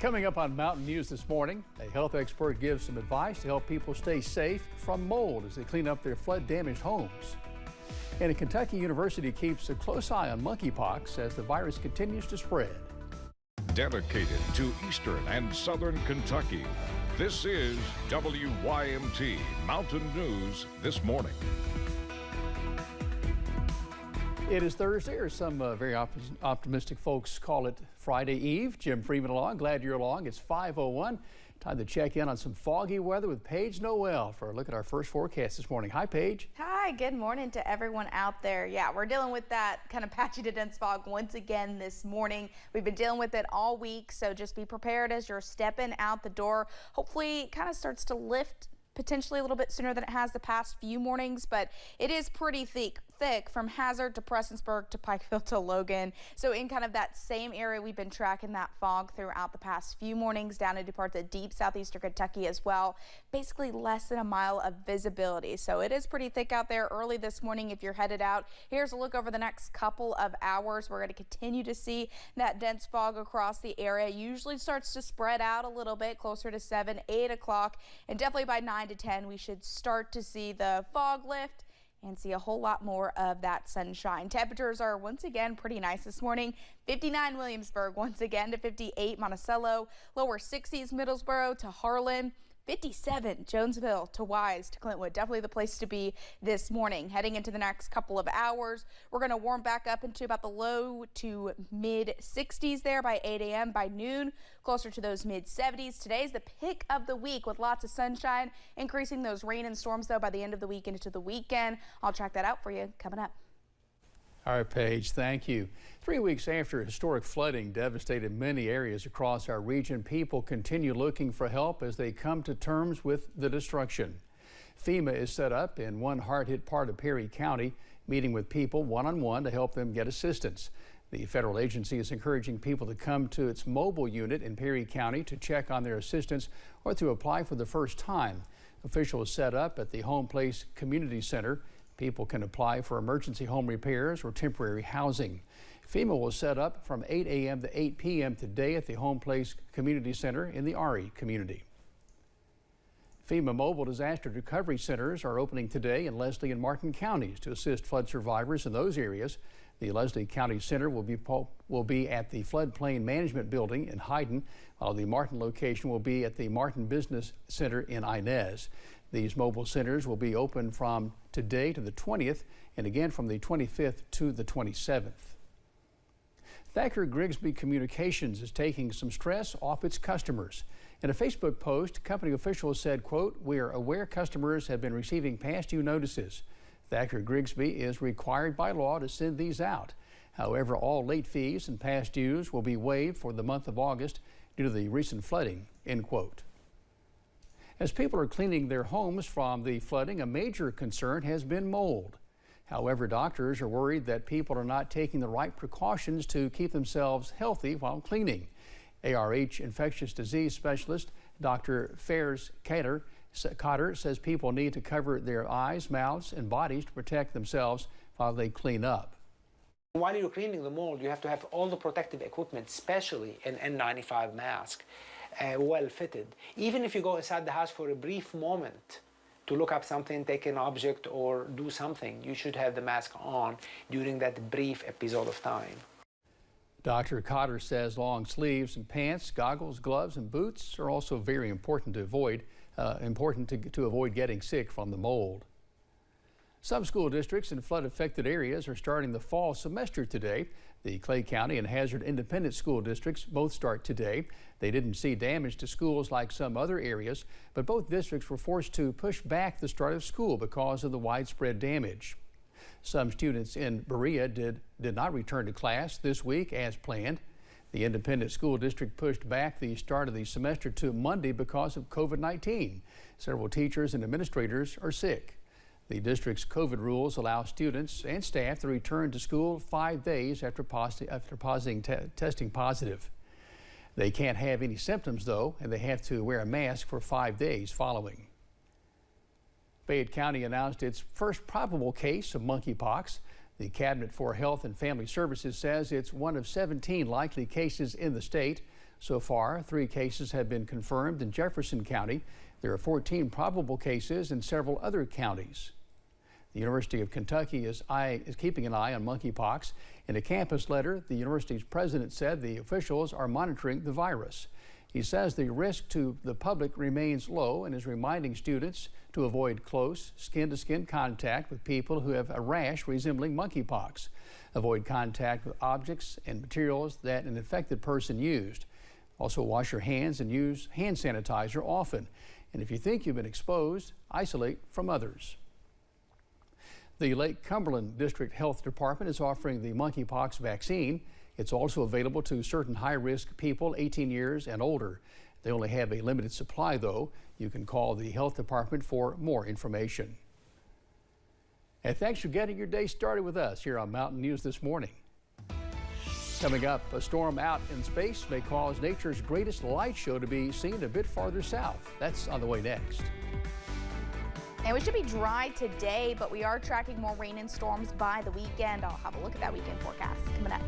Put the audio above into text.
Coming up on Mountain News this morning, a health expert gives some advice to help people stay safe from mold as they clean up their flood-damaged homes. And a Kentucky university keeps a close eye on monkeypox as the virus continues to spread. Dedicated to eastern and southern Kentucky, this is WYMT Mountain News This Morning. It is Thursday, or some very optimistic folks call it Friday Eve. Jim Freeman along. Glad you're along. It's 5:01. Time to check in on some foggy weather with Paige Noel for a look at our first forecast this morning. Hi, Paige. Hi, good morning to everyone out there. Yeah, we're dealing with that kind of patchy to dense fog once again this morning. We've been dealing with it all week, so just be prepared as you're stepping out the door. Hopefully it kind of starts to lift potentially a little bit sooner than it has the past few mornings, but it is pretty thick from Hazard to Prestonsburg to Pikeville to Logan. So in kind of that same area, we've been tracking that fog throughout the past few mornings down into parts of deep southeastern Kentucky as well. Basically less than a mile of visibility. So it is pretty thick out there early this morning if you're headed out. Here's a look over the next couple of hours. We're going to continue to see that dense fog across the area. Usually starts to spread out a little bit closer to 7, 8 o'clock, and definitely by 9 to 10 we should start to see the fog lift and see a whole lot more of that sunshine. Temperatures are once again pretty nice this morning. 59 Williamsburg once again to 58 Monticello, lower 60s Middlesboro to Harlan, 57 Jonesville to Wise to Clintwood. Definitely the place to be this morning. Heading into the next couple of hours, we're going to warm back up into about the low to mid 60s there by 8 a.m. By noon, closer to those mid 70s. Today's the pick of the week with lots of sunshine, increasing those rain and storms though by the end of the week into the weekend. I'll track that out for you coming up. All right, Paige, thank you. 3 weeks after historic flooding devastated many areas across our region, people continue looking for help as they come to terms with the destruction. FEMA is set up in one hard-hit part of Perry County, meeting with people one-on-one to help them get assistance. The federal agency is encouraging people to come to its mobile unit in Perry County to check on their assistance or to apply for the first time. Officials set up at the Home Place Community Center. People can apply for emergency home repairs or temporary housing. FEMA will set up from 8 a.m. to 8 p.m. today at the Home Place Community Center in the RE community. FEMA Mobile Disaster Recovery Centers are opening today in Leslie and Martin counties to assist flood survivors in those areas. The Leslie County Center will be at the Floodplain Management Building in Hyden, while the Martin location will be at the Martin Business Center in Inez. These mobile centers will be open from today to the 20th and again from the 25th to the 27th. Grigsby Communications is taking some stress off its customers. In a Facebook post, company officials said, quote, "We are aware customers have been receiving past due notices. Grigsby is required by law to send these out. However, all late fees and past dues will be waived for the month of August due to the recent flooding," end quote. As people are cleaning their homes from the flooding, a major concern has been mold. However, doctors are worried that people are not taking the right precautions to keep themselves healthy while cleaning. ARH infectious disease specialist Dr. Fairs Cotter says people need to cover their eyes, mouths, and bodies to protect themselves while they clean up. While you're cleaning the mold, you have to have all the protective equipment, especially an N95 mask. Well fitted. Even if you go inside the house for a brief moment to look up something, take an object, or do something, you should have the mask on during that brief episode of time. Dr. Cotter says long sleeves and pants, goggles, gloves, and boots are also very important to avoid, to avoid getting sick from the mold. Some school districts in flood-affected areas are starting the fall semester today. The Clay County and Hazard Independent School Districts both start today. They didn't see damage to schools like some other areas, but both districts were forced to push back the start of school because of the widespread damage. Some students in Berea did not return to class this week as planned. The Independent School District pushed back the start of the semester to Monday because of COVID-19. Several teachers and administrators are sick. The district's COVID rules allow students and staff to return to school 5 days after testing positive. They can't have any symptoms, though, and they have to wear a mask for 5 days following. Fayette County announced its first probable case of monkeypox. The Cabinet for Health and Family Services says it's one of 17 likely cases in the state. So far, 3 cases have been confirmed in Jefferson County. There are 14 probable cases in several other counties. The University of Kentucky is keeping an eye on monkeypox. In a campus letter, the university's president said the officials are monitoring the virus. He says the risk to the public remains low and is reminding students to avoid close skin-to-skin contact with people who have a rash resembling monkeypox. Avoid contact with objects and materials that an infected person used. Also, wash your hands and use hand sanitizer often. And if you think you've been exposed, isolate from others. The Lake Cumberland District Health Department is offering the monkeypox vaccine. It's also available to certain high-risk people 18 years and older. They only have a limited supply, though. You can call the health department for more information. And thanks for getting your day started with us here on Mountain News this morning. Coming up, a storm out in space may cause nature's greatest light show to be seen a bit farther south. That's on the way next. And we should be dry today, but we are tracking more rain and storms by the weekend. I'll have a look at that weekend forecast coming up.